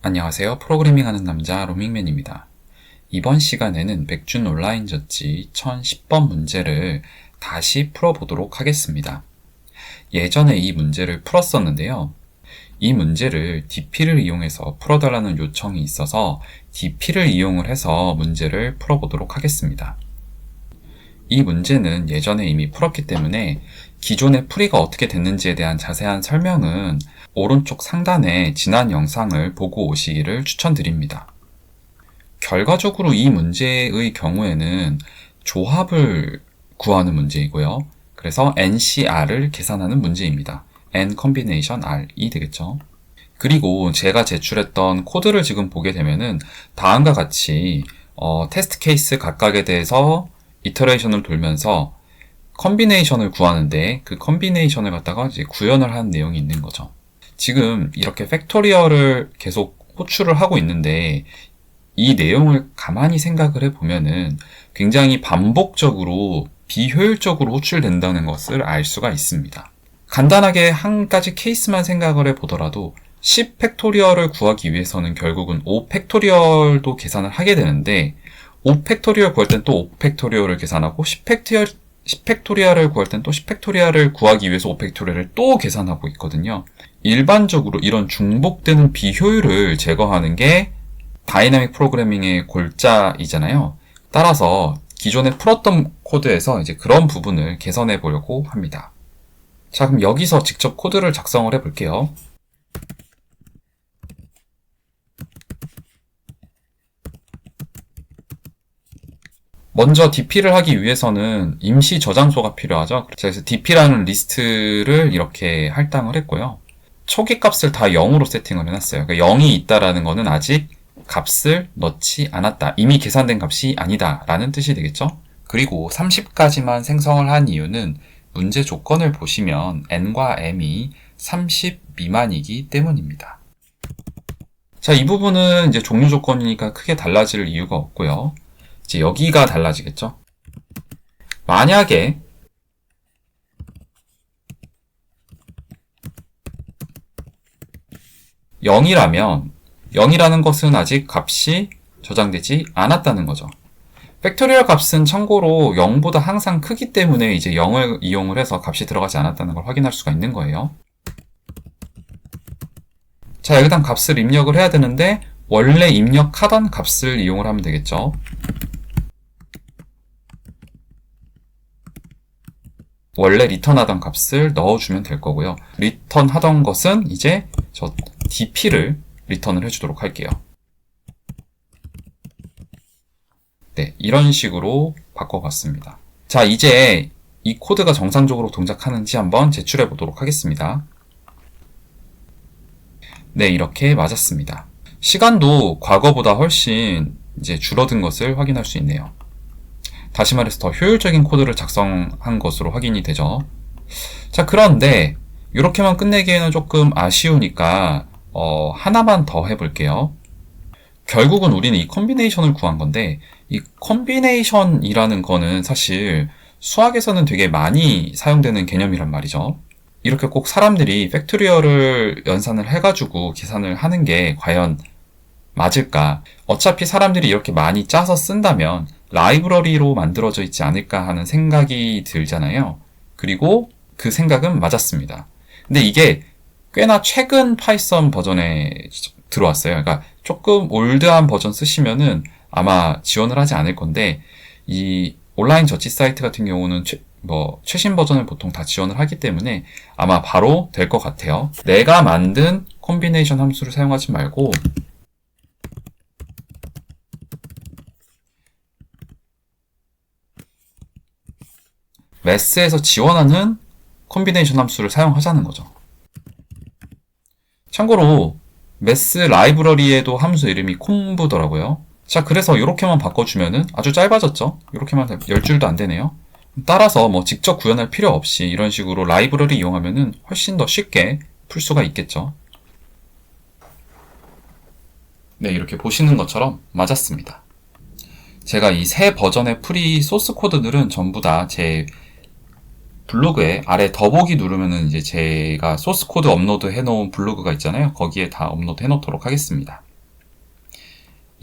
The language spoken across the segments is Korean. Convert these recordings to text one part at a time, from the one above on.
안녕하세요. 프로그래밍 하는 남자 로밍맨입니다. 이번 시간에는 백준 온라인 젖지 1010번 문제를 다시 풀어보도록 하겠습니다. 예전에 이 문제를 풀었었는데요. 이 문제를 DP를 이용해서 풀어달라는 요청이 있어서 DP를 이용을 해서 문제를 풀어보도록 하겠습니다. 이 문제는 예전에 이미 풀었기 때문에 기존의 풀이가 어떻게 됐는지에 대한 자세한 설명은 오른쪽 상단에 지난 영상을 보고 오시기를 추천드립니다. 결과적으로 이 문제의 경우에는 조합을 구하는 문제이고요. 그래서 NCR을 계산하는 문제입니다. N combination R이 되겠죠. 그리고 제가 제출했던 코드를 지금 보게 되면은 다음과 같이 테스트 케이스 각각에 대해서 이터레이션을 돌면서 컨비네이션을 구하는데 그 컨비네이션을 갖다가 이제 구현을 하는 내용이 있는 거죠. 지금 이렇게 팩토리얼을 계속 호출을 하고 있는데 이 내용을 가만히 생각을 해보면은 굉장히 반복적으로 비효율적으로 호출된다는 것을 알 수가 있습니다. 간단하게 한 가지 케이스만 생각을 해보더라도 10 팩토리얼을 구하기 위해서는 결국은 5 팩토리얼도 계산을 하게 되는데 5 팩토리얼 구할 땐 또 5 팩토리얼을 계산하고 10 팩토리얼을 구할 땐 또 10 팩토리얼을 구하기 위해서 5 팩토리얼을 또 계산하고 있거든요. 일반적으로 이런 중복되는 비효율을 제거하는 게 다이나믹 프로그래밍의 골자이잖아요. 따라서 기존에 풀었던 코드에서 이제 그런 부분을 개선해 보려고 합니다. 자, 그럼 여기서 직접 코드를 작성을 해 볼게요. 먼저 DP를 하기 위해서는 임시 저장소가 필요하죠. 그래서 DP라는 리스트를 이렇게 할당을 했고요. 초기 값을 다 0으로 세팅을 해놨어요. 그러니까 0이 있다라는 거는 아직 값을 넣지 않았다. 이미 계산된 값이 아니다 라는 뜻이 되겠죠. 그리고 30까지만 생성을 한 이유는 문제 조건을 보시면 n과 m이 30 미만이기 때문입니다. 자, 이 부분은 이제 종류 조건이니까 크게 달라질 이유가 없고요. 이제 여기가 달라지겠죠. 만약에 (0이라면) 0이라는 것은 아직 값이 저장되지 않았다는 거죠. 팩토리얼 값은 참고로 0보다 항상 크기 때문에 이제 0을 이용을 해서 값이 들어가지 않았다는 걸 확인할 수가 있는 거예요. 자, 여기다 값을 입력을 해야 되는데 원래 입력하던 값을 이용을 하면 되겠죠. 원래 리턴하던 값을 넣어주면 될 거고요. 리턴하던 것은 이제 저 DP를 리턴을 해주도록 할게요. 네, 이런 식으로 바꿔봤습니다. 자, 이제 이 코드가 정상적으로 동작하는지 한번 제출해 보도록 하겠습니다. 네, 이렇게 맞았습니다. 시간도 과거보다 훨씬 이제 줄어든 것을 확인할 수 있네요. 다시 말해서 더 효율적인 코드를 작성한 것으로 확인이 되죠. 자, 그런데 이렇게만 끝내기에는 조금 아쉬우니까 하나만 더 해볼게요. 결국은 우리는 이 컨비네이션을 구한 건데 이 컨비네이션이라는 거는 사실 수학에서는 되게 많이 사용되는 개념이란 말이죠. 이렇게 꼭 사람들이 팩토리얼을 연산을 해가지고 계산을 하는 게 과연 맞을까? 어차피 사람들이 이렇게 많이 짜서 쓴다면 라이브러리로 만들어져 있지 않을까 하는 생각이 들잖아요. 그리고 그 생각은 맞았습니다. 근데 이게 꽤나 최근 파이썬 버전에 들어왔어요. 그러니까 조금 올드한 버전 쓰시면은 아마 지원을 하지 않을 건데 이 온라인 저지 사이트 같은 경우는 최신 버전을 보통 다 지원을 하기 때문에 아마 바로 될 것 같아요. 내가 만든 콤비네이션 함수를 사용하지 말고 매스에서 지원하는 콤비네이션 함수를 사용하자는 거죠. 참고로 매스 라이브러리에도 함수 이름이 콤브더라고요. 자, 그래서 이렇게만 바꿔주면은 아주 짧아졌죠? 이렇게만 10줄도 안 되네요. 따라서 뭐 직접 구현할 필요 없이 이런 식으로 라이브러리 이용하면은 훨씬 더 쉽게 풀 수가 있겠죠. 네, 이렇게 보시는 것처럼 맞았습니다. 제가 이 세 버전의 프리 소스 코드들은 전부 다 제 블로그에 아래 더보기 누르면은 이제 제가 소스 코드 업로드 해놓은 블로그가 있잖아요. 거기에 다 업로드 해놓도록 하겠습니다.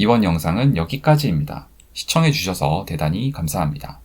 이번 영상은 여기까지입니다. 시청해주셔서 대단히 감사합니다.